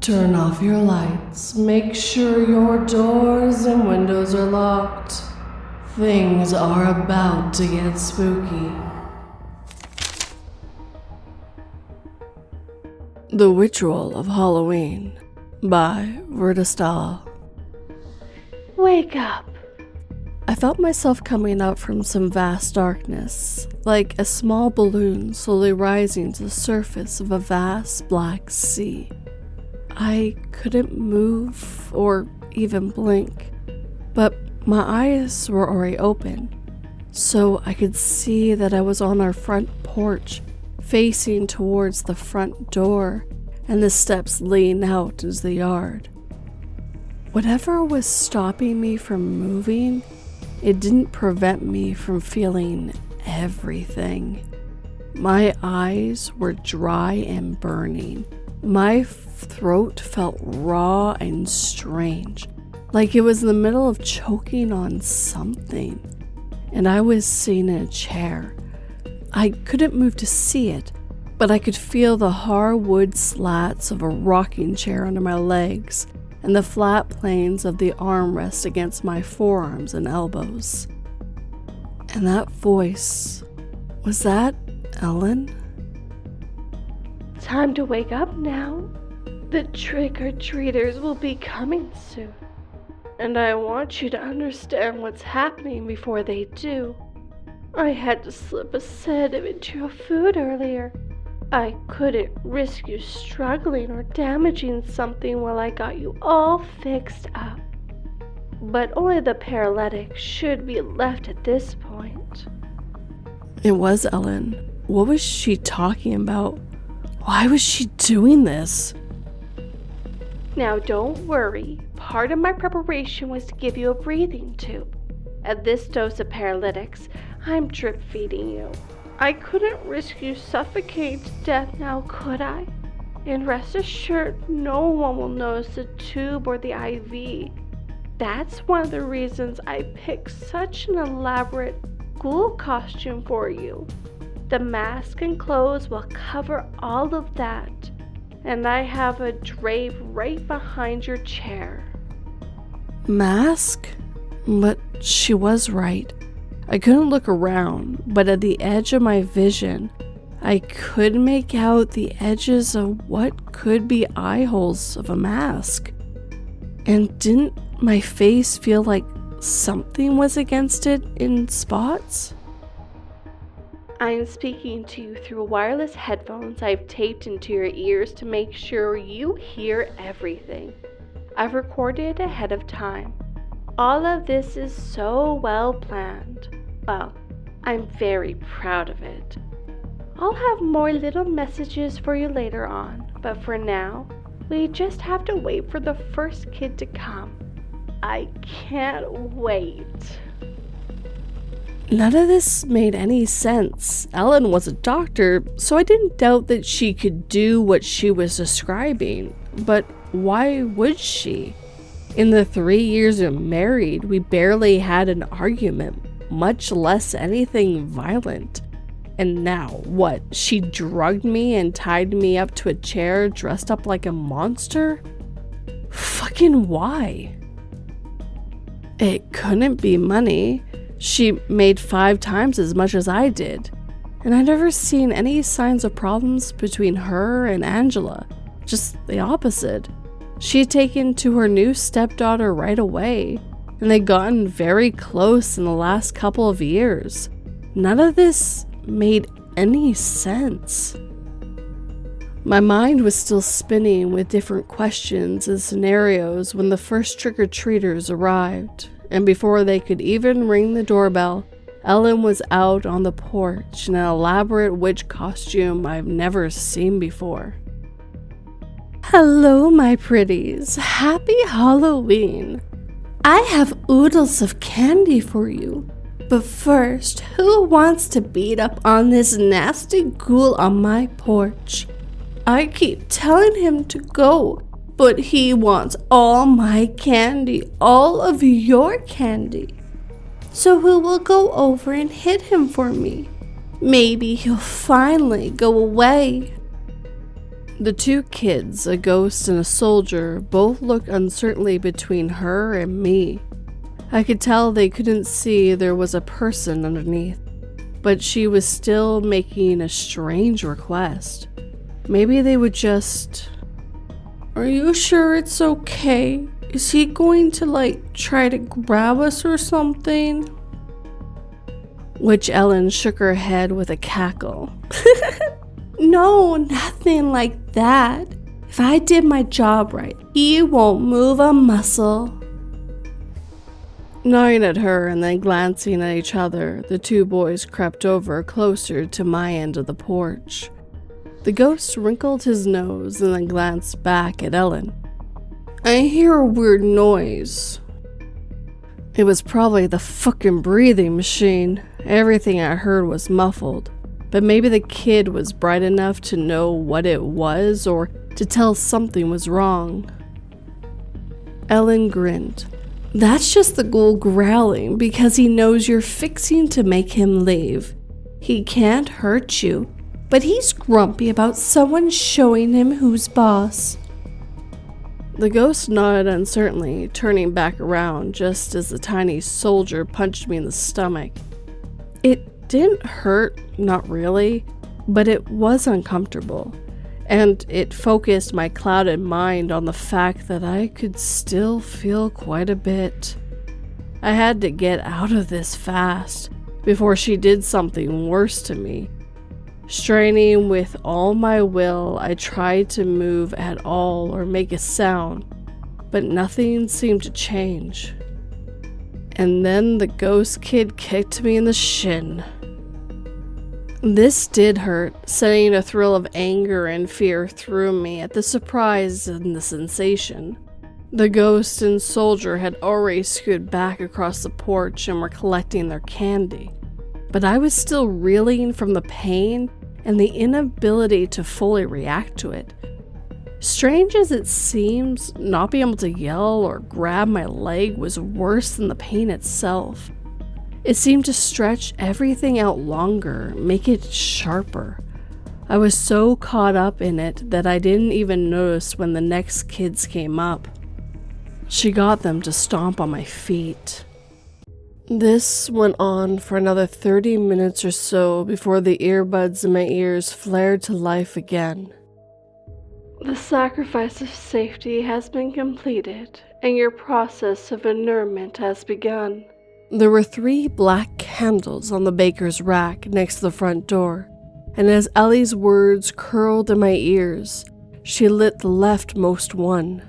Turn off your lights. Make sure your doors and windows are locked. Things are about to get spooky. The Ritual of Halloween by Verastahl. Wake up! I felt myself coming up from some vast darkness, like a small balloon slowly rising to the surface of a vast black sea. I couldn't move or even blink, but my eyes were already open, so I could see that I was on our front porch, facing towards the front door and the steps leading out into the yard. Whatever was stopping me from moving, it didn't prevent me from feeling everything. My eyes were dry and burning. My throat felt raw and strange, like it was in the middle of choking on something. And I was sitting in a chair. I couldn't move to see it, but I could feel the hard wood slats of a rocking chair under my legs and the flat planes of the armrest against my forearms and elbows. And that voice, was that Ellen? Time to wake up now. The trick-or-treaters will be coming soon. And I want you to understand what's happening before they do. I had to slip a sedative into your food earlier. I couldn't risk you struggling or damaging something while I got you all fixed up. But only the paralytic should be left at this point. It was Ellen. What was she talking about? Why was she doing this? Now don't worry. Part of my preparation was to give you a breathing tube. At this dose of paralytics, I'm drip feeding you. I couldn't risk you suffocating to death now, could I? And rest assured, no one will notice the tube or the IV. That's one of the reasons I picked such an elaborate ghoul costume for you. The mask and clothes will cover all of that. And I have a drape right behind your chair. Mask? But she was right. I couldn't look around, but at the edge of my vision, I could make out the edges of what could be eye holes of a mask. And didn't my face feel like something was against it in spots? I am speaking to you through wireless headphones I've taped into your ears to make sure you hear everything. I've recorded it ahead of time. All of this is so well planned. Well, I'm very proud of it. I'll have more little messages for you later on, but for now, we just have to wait for the first kid to come. I can't wait. None of this made any sense. Ellen was a doctor, so I didn't doubt that she could do what she was describing. But why would she? In the 3 years we were married, we barely had an argument, much less anything violent. And now, what? She drugged me and tied me up to a chair dressed up like a monster? Fucking why? It couldn't be money. She made 5 times as much as I did, and I'd never seen any signs of problems between her and Angela, just the opposite. She had taken to her new stepdaughter right away, and they'd gotten very close in the last couple of years. None of this made any sense. My mind was still spinning with different questions and scenarios when the first trick-or-treaters arrived. And before they could even ring the doorbell, Ellen was out on the porch in an elaborate witch costume I've never seen before. Hello, my pretties. Happy Halloween. I have oodles of candy for you. But first, who wants to beat up on this nasty ghoul on my porch? I keep telling him to go, but he wants all my candy, all of your candy. So who will go over and hit him for me? Maybe he'll finally go away. The two kids, a ghost and a soldier, both looked uncertainly between her and me. I could tell they couldn't see there was a person underneath, but she was still making a strange request. Maybe they would just... "Are you sure it's okay? Is he going to, try to grab us or something?" Which Ellen shook her head with a cackle. "No, nothing like that. If I did my job right, he won't move a muscle." Nodding at her and then glancing at each other, the two boys crept over closer to my end of the porch. The ghost wrinkled his nose and then glanced back at Ellen. "I hear a weird noise." It was probably the fucking breathing machine. Everything I heard was muffled, but maybe the kid was bright enough to know what it was or to tell something was wrong. Ellen grinned. "That's just the ghoul growling because he knows you're fixing to make him leave. He can't hurt you, but he's grumpy about someone showing him who's boss." The ghost nodded uncertainly, turning back around just as the tiny soldier punched me in the stomach. It didn't hurt, not really, but it was uncomfortable, and it focused my clouded mind on the fact that I could still feel quite a bit. I had to get out of this fast before she did something worse to me. Straining with all my will, I tried to move at all or make a sound, but nothing seemed to change. And then the ghost kid kicked me in the shin. This did hurt, sending a thrill of anger and fear through me at the surprise and the sensation. The ghost and soldier had already scooted back across the porch and were collecting their candy, but I was still reeling from the pain and the inability to fully react to it. Strange as it seems, not being able to yell or grab my leg was worse than the pain itself. It seemed to stretch everything out longer, make it sharper. I was so caught up in it that I didn't even notice when the next kids came up. She got them to stomp on my feet. This went on for another 30 minutes or so before the earbuds in my ears flared to life again. "The sacrifice of safety has been completed, and your process of inurement has begun." There were 3 black candles on the baker's rack next to the front door, and as Ellie's words curled in my ears, she lit the leftmost one.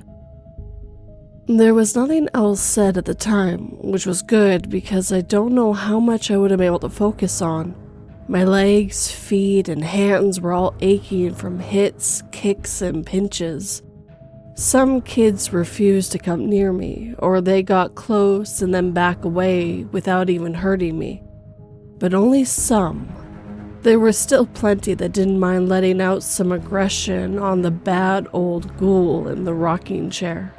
There was nothing else said at the time, which was good because I don't know how much I would have been able to focus on. My legs, feet, and hands were all aching from hits, kicks, and pinches. Some kids refused to come near me, or they got close and then back away without even hurting me. But only some. There were still plenty that didn't mind letting out some aggression on the bad old ghoul in the rocking chair.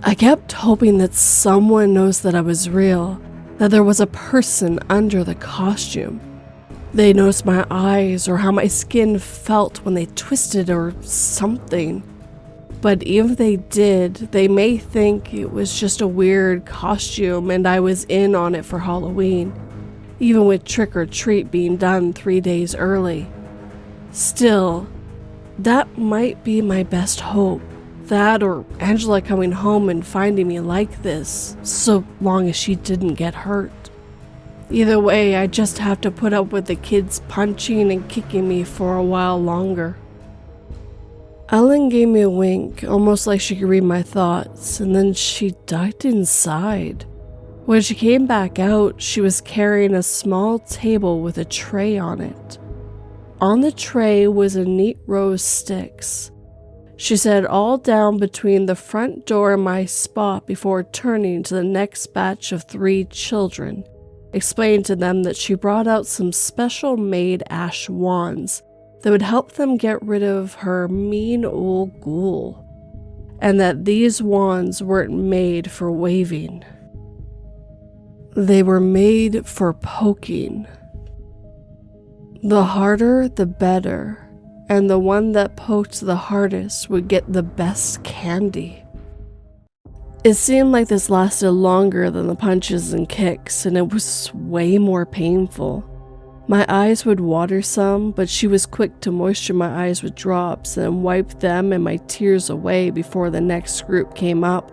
I kept hoping that someone knows that I was real, that there was a person under the costume. They noticed my eyes or how my skin felt when they twisted or something. But even if they did, they may think it was just a weird costume and I was in on it for Halloween, even with trick or treat being done 3 days early. Still, that might be my best hope. That or Angela coming home and finding me like this, so long as she didn't get hurt. Either way, I just have to put up with the kids punching and kicking me for a while longer. Ellen gave me a wink, almost like she could read my thoughts, and then she ducked inside. When she came back out, she was carrying a small table with a tray on it. On the tray was a neat row of sticks. She set it all down between the front door and my spot before turning to the next batch of 3 children, explaining to them that she brought out some special-made ash wands that would help them get rid of her mean old ghoul, and that these wands weren't made for waving. They were made for poking. The harder, the better, and the one that poked the hardest would get the best candy. It seemed like this lasted longer than the punches and kicks, and it was way more painful. My eyes would water some, but she was quick to moisture my eyes with drops and wipe them and my tears away before the next group came up.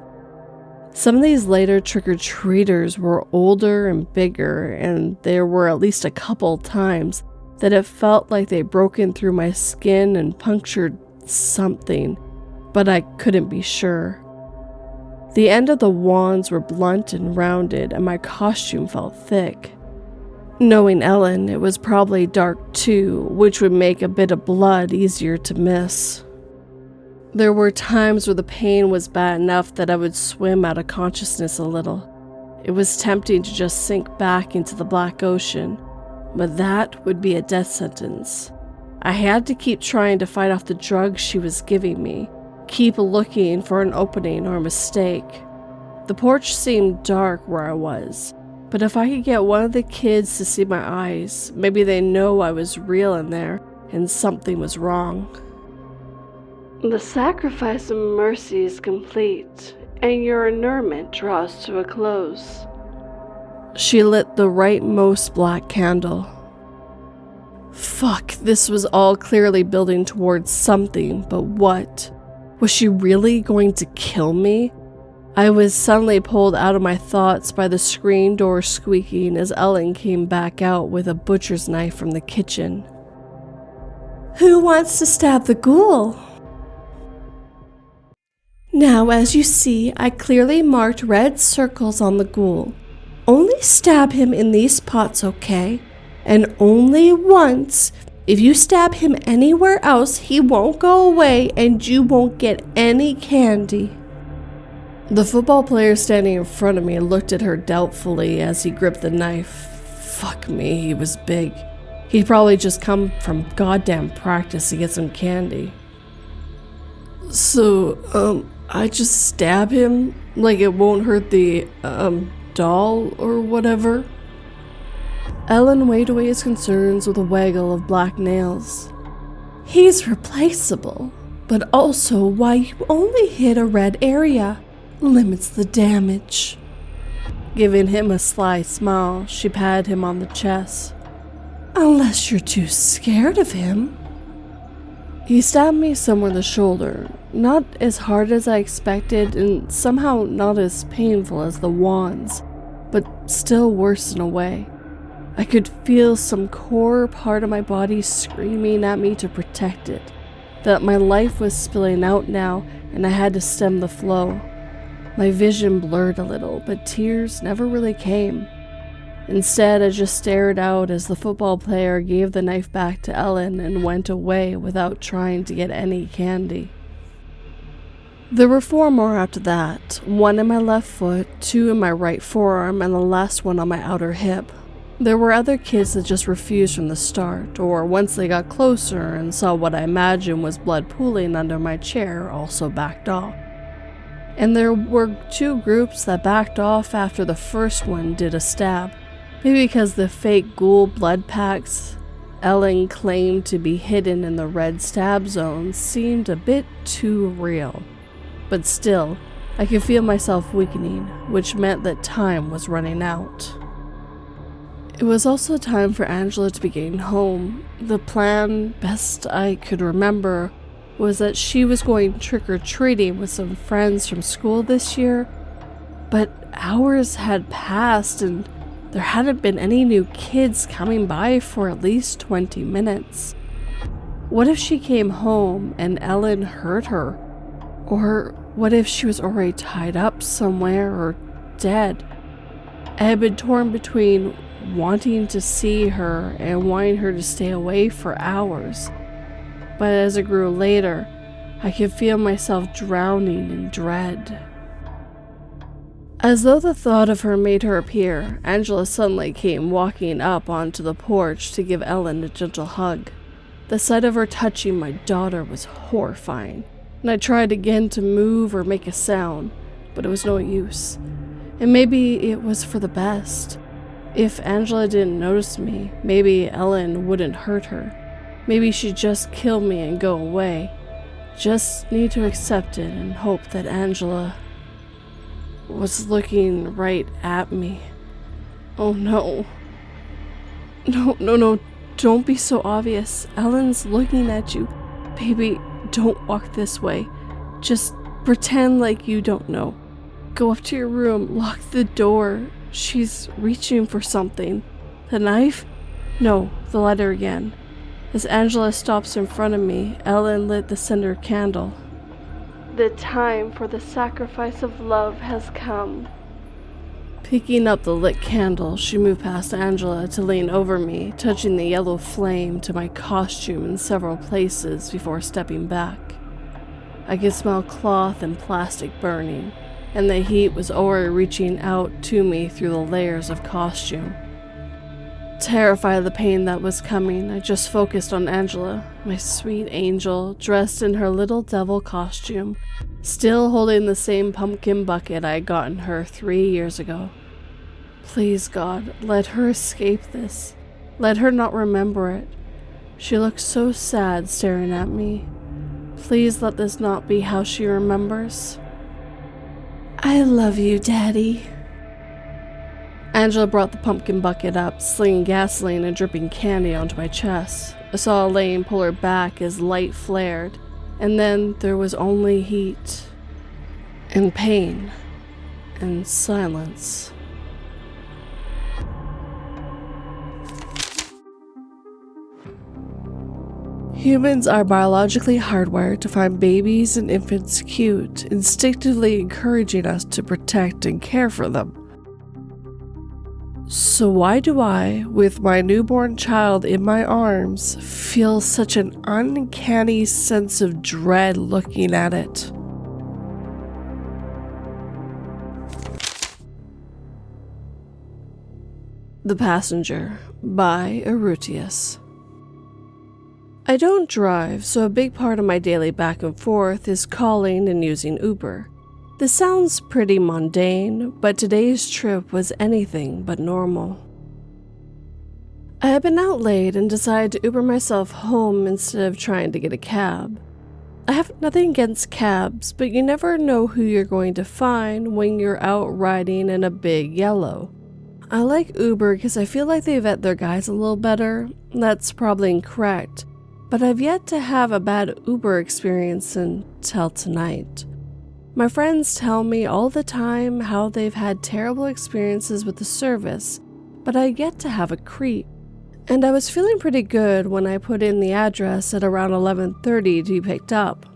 Some of these later trick-or-treaters were older and bigger, and there were at least a couple times that it felt like they broke in through my skin and punctured something, but I couldn't be sure. The end of the wands were blunt and rounded, and my costume felt thick. Knowing Ellen, it was probably dark too, which would make a bit of blood easier to miss. There were times where the pain was bad enough that I would swim out of consciousness a little. It was tempting to just sink back into the black ocean, but that would be a death sentence. I had to keep trying to fight off the drugs she was giving me, keep looking for an opening or a mistake. The porch seemed dark where I was, but if I could get one of the kids to see my eyes, maybe they know I was real in there and something was wrong. The sacrifice of mercy is complete, and your inurement draws to a close. She lit the rightmost black candle. Fuck, this was all clearly building towards something, but what? Was she really going to kill me? I was suddenly pulled out of my thoughts by the screen door squeaking as Ellen came back out with a butcher's knife from the kitchen. Who wants to stab the ghoul? Now, as you see, I clearly marked red circles on the ghoul. Only stab him in these spots, okay? And only once. If you stab him anywhere else, he won't go away and you won't get any candy. The football player standing in front of me looked at her doubtfully as he gripped the knife. Fuck me, he was big. He'd probably just come from goddamn practice to get some candy. So, I just stab him? Like it won't hurt the, doll or whatever? Ellen waved away his concerns with a waggle of black nails. He's replaceable, but also why you only hit a red area limits the damage. Giving him a sly smile, she patted him on the chest. Unless you're too scared of him. He stabbed me somewhere in the shoulder, not as hard as I expected and somehow not as painful as the wands, but still worse in a way. I could feel some core part of my body screaming at me to protect it, that my life was spilling out now and I had to stem the flow. My vision blurred a little, but tears never really came. Instead, I just stared out as the football player gave the knife back to Ellen and went away without trying to get any candy. There were 4 more after that, 1 in my left foot, 2 in my right forearm, and the last one on my outer hip. There were other kids that just refused from the start, or once they got closer and saw what I imagined was blood pooling under my chair, also backed off. And there were 2 groups that backed off after the first one did a stab, maybe because the fake ghoul blood packs Ellen claimed to be hidden in the red stab zone seemed a bit too real. But still, I could feel myself weakening, which meant that time was running out. It was also time for Angela to be getting home. The plan, best I could remember, was that she was going trick-or-treating with some friends from school this year, but hours had passed and there hadn't been any new kids coming by for at least 20 minutes. What if she came home and Ellen heard her? Or what if she was already tied up somewhere or dead? I had been torn between wanting to see her and wanting her to stay away for hours. But as it grew later, I could feel myself drowning in dread. As though the thought of her made her appear, Angela suddenly came walking up onto the porch to give Ellen a gentle hug. The sight of her touching my daughter was horrifying, and I tried again to move or make a sound, but it was no use. And maybe it was for the best. If Angela didn't notice me, maybe Ellen wouldn't hurt her. Maybe she'd just kill me and go away. Just need to accept it and hope that Angela was looking right at me. Oh no. No, don't be so obvious. Ellen's looking at you. Baby, don't walk this way. Just pretend like you don't know. Go up to your room, lock the door. She's reaching for something. The knife? No, the letter again. As Angela stops in front of me, Ellen lit the center candle. The time for the sacrifice of love has come. Picking up the lit candle, she moved past Angela to lean over me, touching the yellow flame to my costume in several places before stepping back. I could smell cloth and plastic burning, and the heat was already reaching out to me through the layers of costume. Terrified of the pain that was coming, I just focused on Angela, my sweet angel, dressed in her little devil costume, still holding the same pumpkin bucket I had gotten her 3 years ago. Please, God, let her escape this. Let her not remember it. She looks so sad staring at me. Please let this not be how she remembers. I love you, Daddy. Angela brought the pumpkin bucket up, slinging gasoline and dripping candy onto my chest. I saw Elaine pull her back as light flared, and then there was only heat, and pain, and silence. Humans are biologically hardwired to find babies and infants cute, instinctively encouraging us to protect and care for them. So why do I, with my newborn child in my arms, feel such an uncanny sense of dread looking at it? The Passenger by Erutious. I don't drive, so a big part of my daily back and forth is calling and using Uber. This sounds pretty mundane, but today's trip was anything but normal. I had been out late and decided to Uber myself home instead of trying to get a cab. I have nothing against cabs, but you never know who you're going to find when you're out riding in a big yellow. I like Uber because I feel like they vet their guys a little better. That's probably incorrect, but I've yet to have a bad Uber experience until tonight. My friends tell me all the time how they've had terrible experiences with the service, but I get to have a creep. And I was feeling pretty good when I put in the address at around 11:30 to be picked up.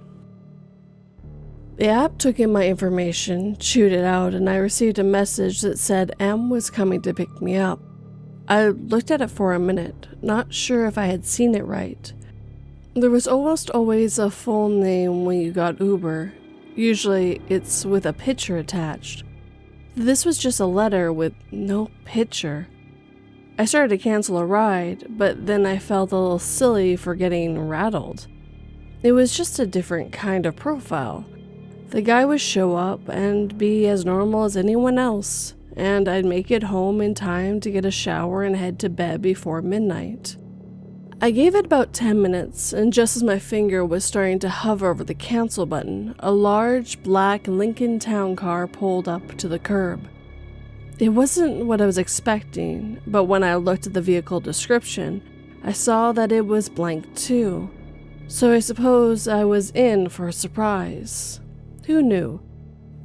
The app took in my information, chewed it out, and I received a message that said M was coming to pick me up. I looked at it for a minute, not sure if I had seen it right. There was almost always a full name when you got Uber. Usually, it's with a picture attached. This was just a letter with no picture. I started to cancel a ride, but then I felt a little silly for getting rattled. It was just a different kind of profile. The guy would show up and be as normal as anyone else, and I'd make it home in time to get a shower and head to bed before midnight. I gave it about 10 minutes, and just as my finger was starting to hover over the cancel button, a large black Lincoln Town car pulled up to the curb. It wasn't what I was expecting, but when I looked at the vehicle description, I saw that it was blank too. So I suppose I was in for a surprise. Who knew?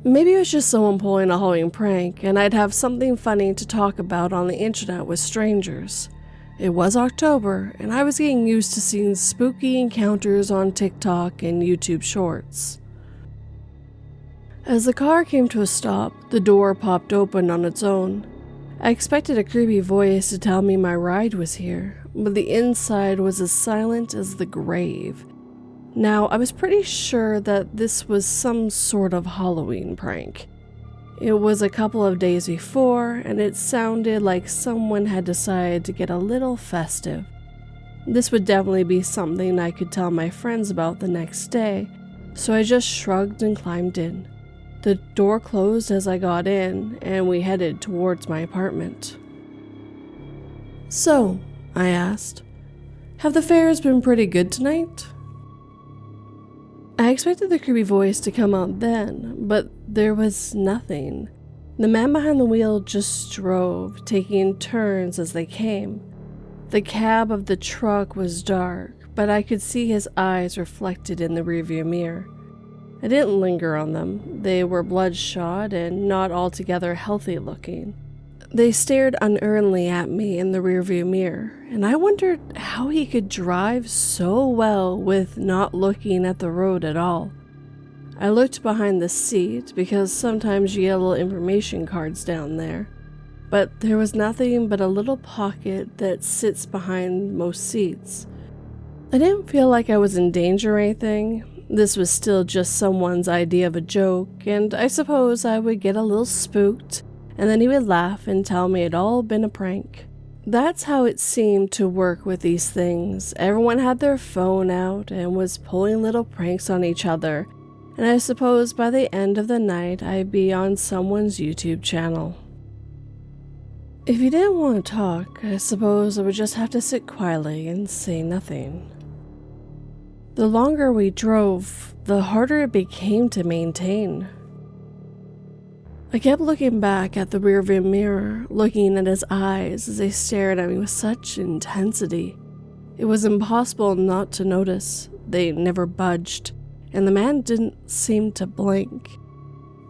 Maybe it was just someone pulling a Halloween prank, and I'd have something funny to talk about on the internet with strangers. It was October, and I was getting used to seeing spooky encounters on TikTok and YouTube Shorts. As the car came to a stop, the door popped open on its own. I expected a creepy voice to tell me my ride was here, but the inside was as silent as the grave. Now, I was pretty sure that this was some sort of Halloween prank. It was a couple of days before, and it sounded like someone had decided to get a little festive. This would definitely be something I could tell my friends about the next day, so I just shrugged and climbed in. The door closed as I got in, and we headed towards my apartment. "So," I asked, Have the fares been pretty good tonight? I expected the creepy voice to come out then, but there was nothing. The man behind the wheel just drove, taking turns as they came. The cab of the truck was dark, but I could see his eyes reflected in the rearview mirror. I didn't linger on them. They were bloodshot and not altogether healthy looking. They stared unearnestly at me in the rearview mirror, and I wondered how he could drive so well with not looking at the road at all. I looked behind the seat because sometimes you get little information cards down there, but there was nothing but a little pocket that sits behind most seats. I didn't feel like I was in danger or anything. This was still just someone's idea of a joke, and I suppose I would get a little spooked, and then he would laugh and tell me it'd all been a prank. That's how it seemed to work with these things. Everyone had their phone out and was pulling little pranks on each other, and I suppose by the end of the night I'd be on someone's YouTube channel. If he didn't want to talk, I suppose I would just have to sit quietly and say nothing. The longer we drove, the harder it became to maintain. I kept looking back at the rearview mirror, looking at his eyes as they stared at me with such intensity. It was impossible not to notice. They never budged, and the man didn't seem to blink.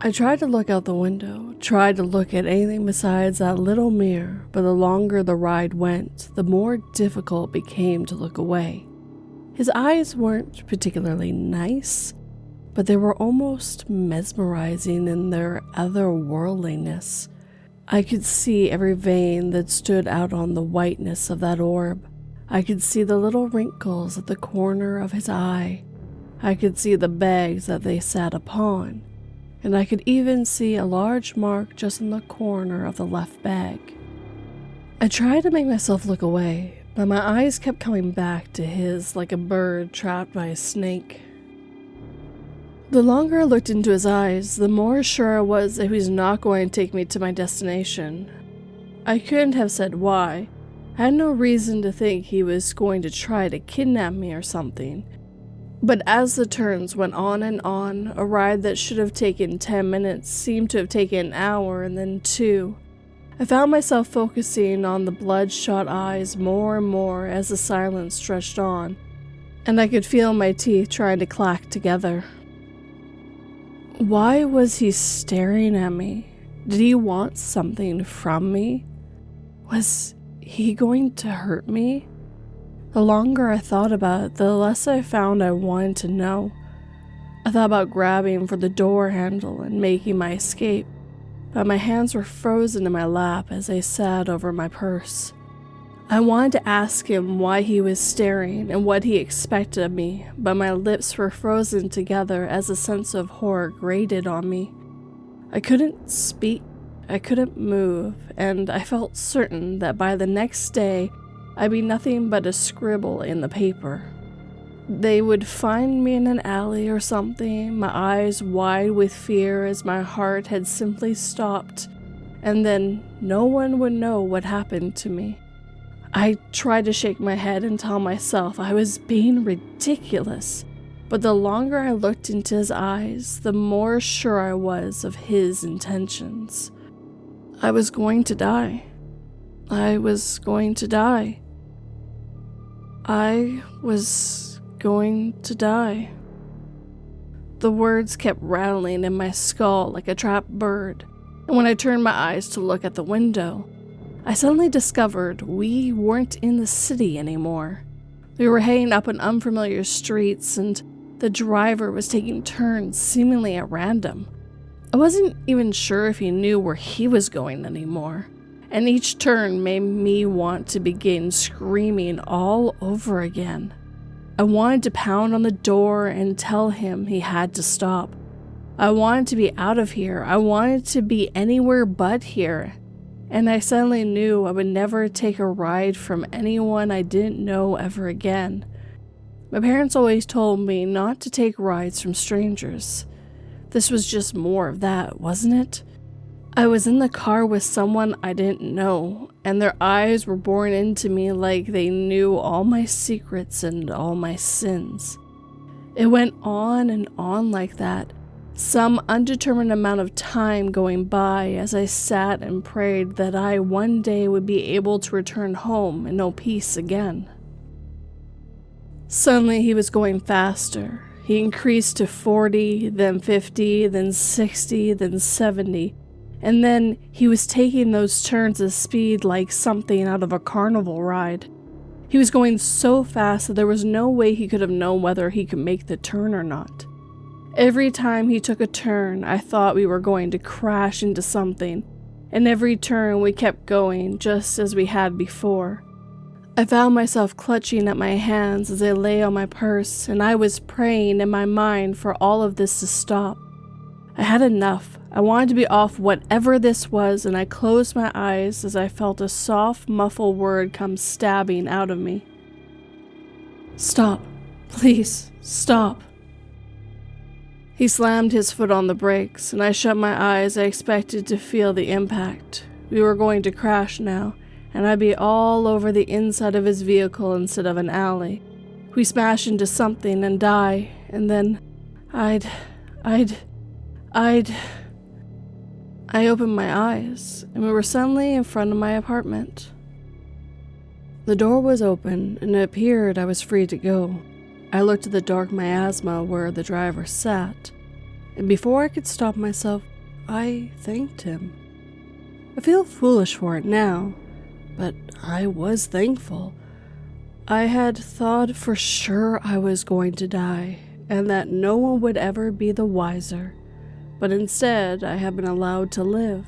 I tried to look out the window, tried to look at anything besides that little mirror, but the longer the ride went, the more difficult it became to look away. His eyes weren't particularly nice, but they were almost mesmerizing in their otherworldliness. I could see every vein that stood out on the whiteness of that orb. I could see the little wrinkles at the corner of his eye. I could see the bags that they sat upon, and I could even see a large mark just in the corner of the left bag. I tried to make myself look away, but my eyes kept coming back to his like a bird trapped by a snake. The longer I looked into his eyes, the more sure I was that he was not going to take me to my destination. I couldn't have said why. I had no reason to think he was going to try to kidnap me or something. But as the turns went on and on, a ride that should have taken 10 minutes seemed to have taken an hour and then 2. I found myself focusing on the bloodshot eyes more and more as the silence stretched on, and I could feel my teeth trying to clack together. Why was he staring at me? Did he want something from me? Was he going to hurt me? The longer I thought about it, the less I found I wanted to know. I thought about grabbing for the door handle and making my escape, but my hands were frozen in my lap as I sat over my purse. I wanted to ask him why he was staring and what he expected of me, but my lips were frozen together as a sense of horror grated on me. I couldn't speak, I couldn't move, and I felt certain that by the next day I'd be nothing but a scribble in the paper. They would find me in an alley or something, my eyes wide with fear as my heart had simply stopped, and then no one would know what happened to me. I tried to shake my head and tell myself I was being ridiculous, but the longer I looked into his eyes, the more sure I was of his intentions. I was going to die. I was going to die. I was going to die. The words kept rattling in my skull like a trapped bird, and when I turned my eyes to look at the window, I suddenly discovered we weren't in the city anymore. We were heading up an unfamiliar streets, and the driver was taking turns seemingly at random. I wasn't even sure if he knew where he was going anymore, and each turn made me want to begin screaming all over again. I wanted to pound on the door and tell him he had to stop. I wanted to be out of here. I wanted to be anywhere but here. And I suddenly knew I would never take a ride from anyone I didn't know ever again. My parents always told me not to take rides from strangers. This was just more of that, wasn't it? I was in the car with someone I didn't know, and their eyes were boring into me like they knew all my secrets and all my sins. It went on and on like that, some undetermined amount of time going by as I sat and prayed that I one day would be able to return home and know peace again. Suddenly he was going faster. He increased to 40, then 50, then 60, then 70, and then he was taking those turns of speed like something out of a carnival ride. He was going so fast that there was no way he could have known whether he could make the turn or not. Every time he took a turn, I thought we were going to crash into something, and every turn we kept going just as we had before. I found myself clutching at my hands as I lay on my purse, and I was praying in my mind for all of this to stop. I had enough. I wanted to be off whatever this was, and I closed my eyes as I felt a soft, muffled word come stabbing out of me. Stop. Please, stop. He slammed his foot on the brakes, and I shut my eyes. I expected to feel the impact. We were going to crash now, and I'd be all over the inside of his vehicle instead of an alley. We smash into something and die, and then I opened my eyes, and we were suddenly in front of my apartment. The door was open, and it appeared I was free to go. I looked at the dark miasma where the driver sat, and before I could stop myself, I thanked him. I feel foolish for it now, but I was thankful. I had thought for sure I was going to die, and that no one would ever be the wiser. But instead, I had been allowed to live,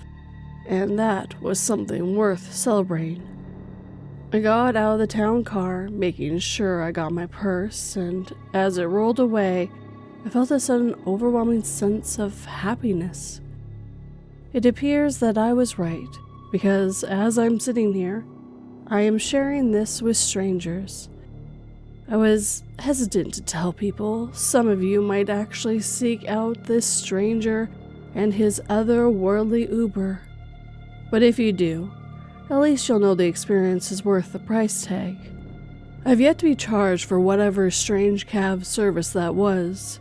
and that was something worth celebrating. I got out of the town car, making sure I got my purse, and as it rolled away, I felt a sudden overwhelming sense of happiness. It appears that I was right, because as I'm sitting here, I am sharing this with strangers. I was hesitant to tell people. Some of you might actually seek out this stranger and his otherworldly Uber. But if you do, at least you'll know the experience is worth the price tag. I've yet to be charged for whatever strange cab service that was.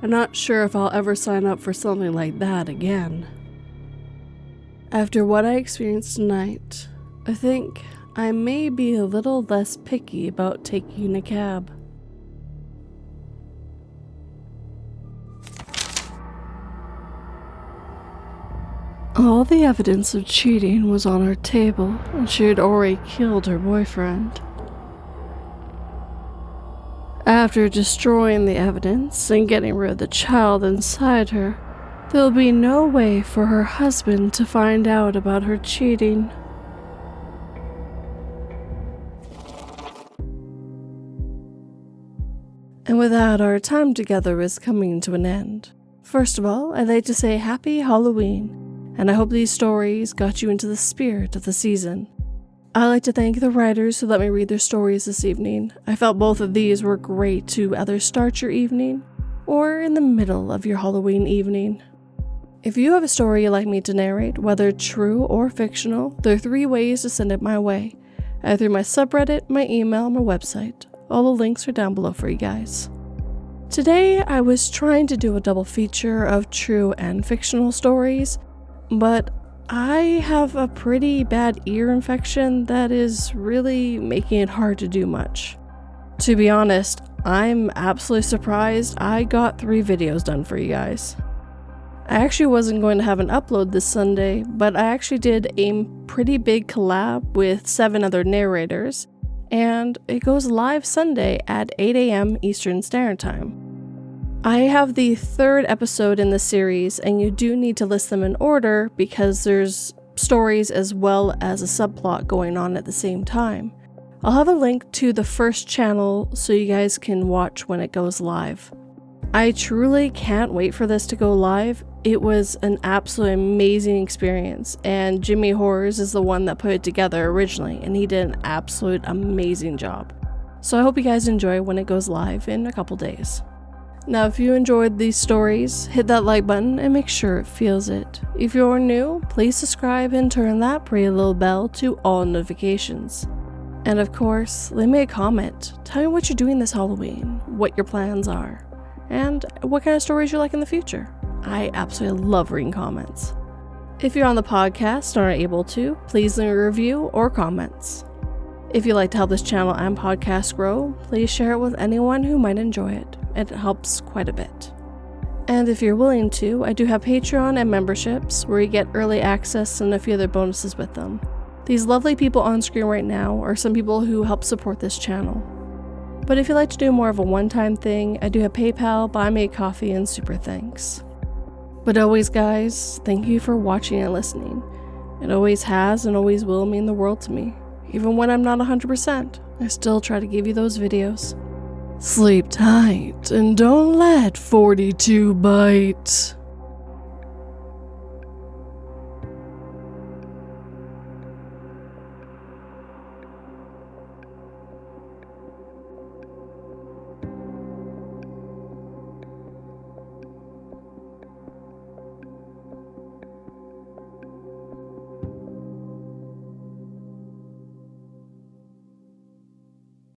I'm not sure if I'll ever sign up for something like that again. After what I experienced tonight, I think I may be a little less picky about taking a cab. All the evidence of cheating was on her table, and she had already killed her boyfriend. After destroying the evidence and getting rid of the child inside her, there will be no way for her husband to find out about her cheating. And with that, our time together is coming to an end. First of all, I'd like to say Happy Halloween, and I hope these stories got you into the spirit of the season. I'd like to thank the writers who let me read their stories this evening. I felt both of these were great to either start your evening or in the middle of your Halloween evening. If you have a story you'd like me to narrate, whether true or fictional, there are 3 ways to send it my way. Either through my subreddit, my email, or my website. All the links are down below for you guys. Today, I was trying to do a double feature of true and fictional stories, but I have a pretty bad ear infection that is really making it hard to do much. To be honest, I'm absolutely surprised I got 3 videos done for you guys. I actually wasn't going to have an upload this Sunday, but I actually did a pretty big collab with 7 other narrators, and it goes live Sunday at 8 a.m. Eastern Standard Time. I have the 3rd episode in the series, and you do need to list them in order because there's stories as well as a subplot going on at the same time. I'll have a link to the first channel so you guys can watch when it goes live. I truly can't wait for this to go live. It was an absolutely amazing experience, and Jimmy Horrors is the one that put it together originally, and he did an absolute amazing job. So I hope you guys enjoy when it goes live in a couple days. Now, if you enjoyed these stories, hit that like button and make sure it feels it. If you're new, please subscribe and turn that pretty little bell to all notifications. And of course, leave me a comment. Tell me what you're doing this Halloween, what your plans are, and what kind of stories you like in the future. I absolutely love reading comments. If you're on the podcast and aren't able to, please leave a review or comments. If you'd like to help this channel and podcast grow, please share it with anyone who might enjoy it. It helps quite a bit. And if you're willing to, I do have Patreon and memberships where you get early access and a few other bonuses with them. These lovely people on screen right now are some people who help support this channel. But if you'd like to do more of a one-time thing, I do have PayPal, Buy Me a Coffee, and Super Thanks. But always, guys, thank you for watching and listening. It always has and always will mean the world to me. Even when I'm not 100%, I still try to give you those videos. Sleep tight and don't let 42 bite.